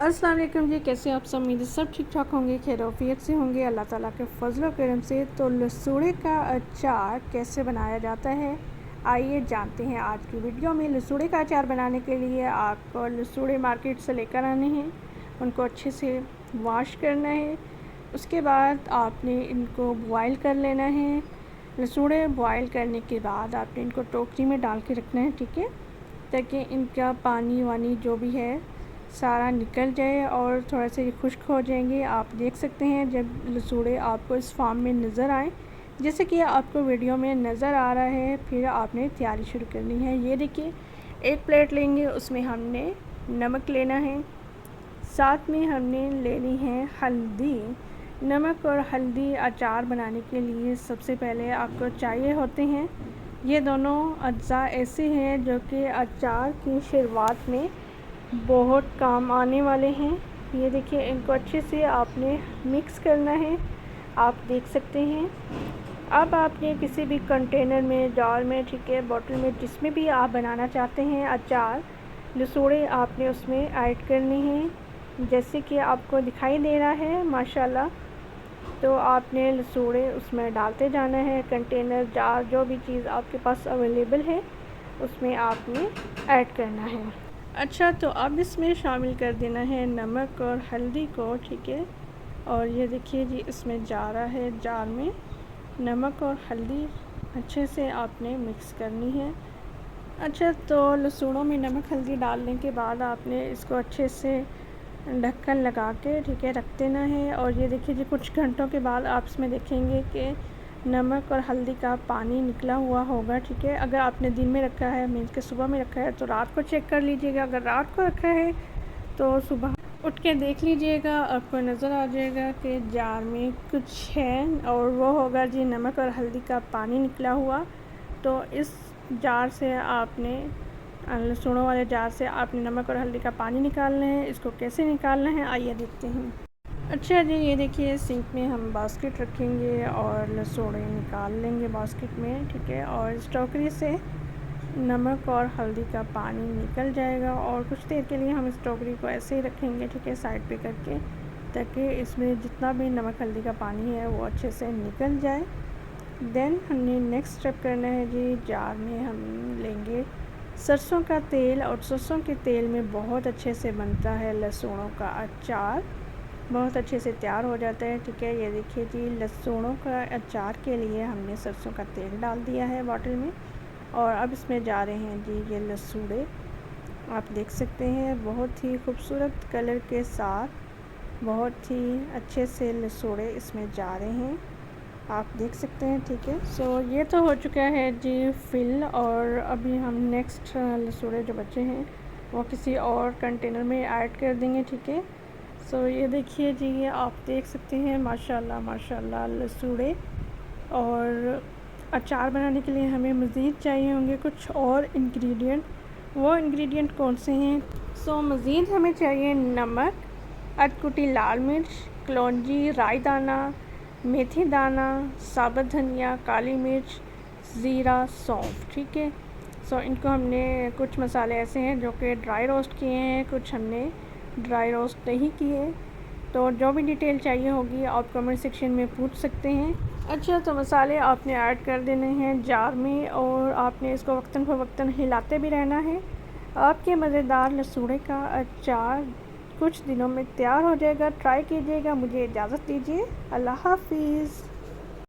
अस्सलाम वालेकुम जी, कैसे आप सब? उम्मीद है सब ठीक ठाक होंगे, खैरियत से होंगे अल्लाह ताला के फजल व करम से। तो लसूड़े का अचार कैसे बनाया जाता है, आइए जानते हैं आज की वीडियो में। लसूड़े का अचार बनाने के लिए आपको लसूड़े मार्केट से लेकर आने हैं, उनको अच्छे से वॉश करना है। उसके बाद आपने इनको बॉयल कर लेना है। लसूड़े बॉयल करने के बाद आपने इनको टोकरी में डाल के रखना है, ठीक है, ताकि इनका पानी वानी जो भी है सारा निकल जाए और थोड़ा सा ये खुश्क हो जाएंगे। आप देख सकते हैं जब लसूड़े आपको इस फार्म में नज़र आए, जैसे कि आपको वीडियो में नज़र आ रहा है, फिर आपने तैयारी शुरू करनी है। ये देखिए, एक प्लेट लेंगे, उसमें हमने नमक लेना है, साथ में हमने लेनी है हल्दी। नमक और हल्दी अचार बनाने के लिए सबसे पहले आपको चाहिए होते हैं। ये दोनों अज्जा ऐसे हैं जो कि अचार की शुरुआत में बहुत काम आने वाले हैं। ये देखिए, इनको अच्छे से आपने मिक्स करना है, आप देख सकते हैं। अब आपने किसी भी कंटेनर में, जार में, ठीक है, बॉटल में, जिसमें भी आप बनाना चाहते हैं अचार, लसूड़े आपने उसमें ऐड करने हैं, जैसे कि आपको दिखाई दे रहा है माशाल्लाह। तो आपने लसूड़े उसमें डालते जाना है, कंटेनर, जार, जो भी चीज़ आपके पास अवेलेबल है उसमें आपने ऐड करना है। अच्छा, तो अब इसमें शामिल कर देना है नमक और हल्दी को, ठीक है। और ये देखिए जी, इसमें जा रहा है, जार में नमक और हल्दी अच्छे से आपने मिक्स करनी है। अच्छा, तो लसूड़ों में नमक हल्दी डालने के बाद आपने इसको अच्छे से ढक्कन लगा के, ठीक है, रख देना है। और ये देखिए जी, कुछ घंटों के बाद आप इसमें देखेंगे कि नमक और हल्दी का पानी निकला हुआ होगा, ठीक है। अगर आपने दिन में रखा है, मीन्स के सुबह में रखा है, तो रात को चेक कर लीजिएगा। अगर रात को रखा है तो सुबह उठ के देख लीजिएगा, आपको नज़र आ जाएगा कि जार में कुछ है, और वो होगा जी नमक और हल्दी का पानी निकला हुआ। तो इस जार से आपने, लहसुनों वाले जार से आपने नमक और हल्दी का पानी निकालना है। इसको कैसे निकालना है आइए देखते हैं। अच्छा जी, ये देखिए, सिंक में हम बास्केट रखेंगे और लसूड़े निकाल लेंगे बास्केट में, ठीक है। और इस टोकरी से नमक और हल्दी का पानी निकल जाएगा, और कुछ देर के लिए हम इस टोकरी को ऐसे ही रखेंगे, ठीक है, साइड पे करके, ताकि इसमें जितना भी नमक हल्दी का पानी है वो अच्छे से निकल जाए। देन हमने नेक्स्ट स्टेप करना है जी, जार में हम लेंगे सरसों का तेल, और सरसों के तेल में बहुत अच्छे से बनता है लहसुनों का अचार, बहुत अच्छे से तैयार हो जाता है, ठीक है। ये देखिए जी, लहसुनों का अचार के लिए हमने सरसों का तेल डाल दिया है बॉटल में, और अब इसमें जा रहे हैं जी ये लसूड़े। आप देख सकते हैं बहुत ही खूबसूरत कलर के साथ, बहुत ही अच्छे से लसूड़े इसमें जा रहे हैं, आप देख सकते हैं, ठीक है। सो ये तो हो चुका है जी फिल, और अभी हम नेक्स्ट लसूड़े जो बचे हैं वो किसी और कंटेनर में ऐड कर देंगे, ठीक है। सो ये देखिए जी, ये आप देख सकते हैं माशाल्लाह माशाल्लाह लसूड़े। और अचार बनाने के लिए हमें मज़ीद चाहिए होंगे कुछ और इंग्रेडिएंट। वो इंग्रेडिएंट कौन से हैं? सो मज़ीद हमें चाहिए नमक, अधकुटी लाल मिर्च, कलौंजी, राई दाना, मेथी दाना, साबुत धनिया, काली मिर्च, ज़ीरा, सौंफ, ठीक है। सो इनको हमने, कुछ मसाले ऐसे हैं जो कि ड्राई रोस्ट किए हैं, कुछ हमने ड्राई रोस्ट नहीं किए। तो जो भी डिटेल चाहिए होगी आप कमेंट सेक्शन में पूछ सकते हैं। अच्छा, तो मसाले आपने ऐड कर देने हैं जार में, और आपने इसको वक्तन फ़वक्तन हिलाते भी रहना है। आपके मज़ेदार लसूड़े का अचार कुछ दिनों में तैयार हो जाएगा, ट्राई कीजिएगा। मुझे इजाज़त दीजिए, अल्लाह हाफ़िज़।